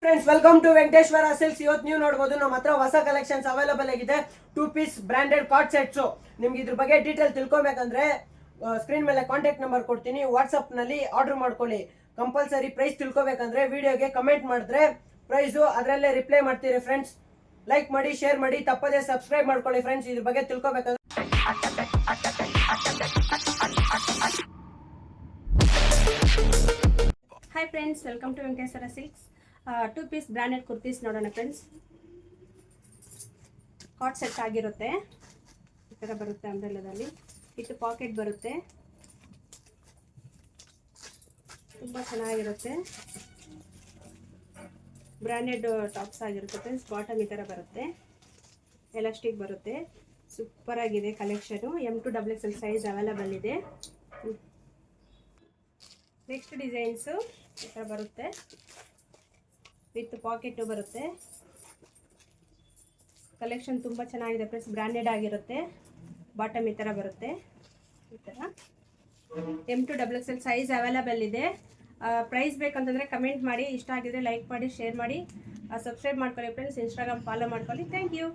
Friends welcome to Venkateshwara silks. ಇವತ್ತು ನೀವು ನೋಡಬಹುದು ನಮ್ಮ ಹತ್ರ ಹೊಸ ಕಲೆಕ್ಷನ್ಸ್ ಅವೈಲೇಬಲ್ ಆಗಿದೆ. 2 ಪೀಸ್ ಬ್ರಾಂಡೆಡ್ ಕಾರ್ಡ್ ಸೆಟ್ಸ್. ನಿಮ್ಗೆ ಇದ್ರ ಬಗ್ಗೆ ಡೀಟೇಲ್ ತಿಳ್ಕೊಬೇಕಂದ್ರೆ ಸ್ಕ್ರೀನ್ ಮೇಲೆ ಕಾಂಟ್ಯಾಕ್ಟ್ ನಂಬರ್ ಕೊಡ್ತೀನಿ, ವಾಟ್ಸ್ಆಪ್ ನಲ್ಲಿ ಆರ್ಡರ್ ಮಾಡ್ಕೊಳ್ಳಿ. ಕಂಪಲ್ಸರಿ ಪ್ರೈಸ್ ತಿಳ್ಕೊಬೇಕಂದ್ರೆ ವಿಡಿಯೋಗೆ ಕಮೆಂಟ್ ಮಾಡಿದ್ರೆ ಪ್ರೈಸು ಅದರಲ್ಲೇ ರಿಪ್ಲೈ ಮಾಡ್ತೀರಿ ಫ್ರೆಂಡ್ಸ್. ಲೈಕ್ ಮಾಡಿ, ಶೇರ್ ಮಾಡಿ, ತಪ್ಪದೇ ಸಬ್ಸ್ಕ್ರೈಬ್ ಮಾಡ್ಕೊಳ್ಳಿ ಫ್ರೆಂಡ್ಸ್. ಇದ್ರ ಬಗ್ಗೆ ತಿಳ್ಕೊಬೇಕಂದ್ರೆ hi friends, welcome to Venkateshwara silks. 2 piece branded kurtis ನೋಡೋಣ ಫ್ರೆಂಡ್ಸ್. ಕಾಟ್ ಸೆಟ್ ಆಗಿರುತ್ತೆ, ಈ ಥರ ಬರುತ್ತೆ. ಅಂಬ್ರೆಲಾದಲ್ಲಿ ಇಟ್ಟು ಪಾಕೆಟ್ ಬರುತ್ತೆ, ತುಂಬ ಚೆನ್ನಾಗಿರುತ್ತೆ. ಬ್ರಾಂಡೆಡ್ ಟಾಪ್ಸ್ ಆಗಿರುತ್ತೆ ಫ್ರೆಂಡ್ಸ್. ಬಾಟಮ್ ಈ ಥರ ಬರುತ್ತೆ, ಎಲಾಸ್ಟಿಕ್ ಬರುತ್ತೆ. ಸೂಪರ್ ಆಗಿದೆ ಕಲೆಕ್ಷನು. M2XXL ಸೈಜ್ ಅವೈಲೇಬಲ್ ಇದೆ. ನೆಕ್ಸ್ಟ್ ಡಿಸೈನ್ಸು ಈ ಥರ ಬರುತ್ತೆ, ವಿತ್ ಪಾಕೆಟು ಬರುತ್ತೆ. ಕಲೆಕ್ಷನ್ ತುಂಬ ಚೆನ್ನಾಗಿದೆ ಫ್ರೆಂಡ್ಸ್, ಬ್ರ್ಯಾಂಡೆಡ್ ಆಗಿರುತ್ತೆ. ಬಾಟಮ್ ಈ ಥರ ಬರುತ್ತೆ, ಈ ಥರ M2XXL ಸೈಜ್ ಅವೈಲೇಬಲ್ ಇದೆ. ಪ್ರೈಸ್ ಬೇಕಂತಂದರೆ ಕಮೆಂಟ್ ಮಾಡಿ, ಇಷ್ಟ ಆಗಿದ್ರೆ ಲೈಕ್ ಮಾಡಿ, ಶೇರ್ ಮಾಡಿ, ಸಬ್ಸ್ಕ್ರೈಬ್ ಮಾಡ್ಕೊಳ್ಳಿ ಫ್ರೆಂಡ್ಸ್. ಇನ್ಸ್ಟಾಗ್ರಾಮ್ ಫಾಲೋ ಮಾಡ್ಕೊಳ್ಳಿ. Thank you.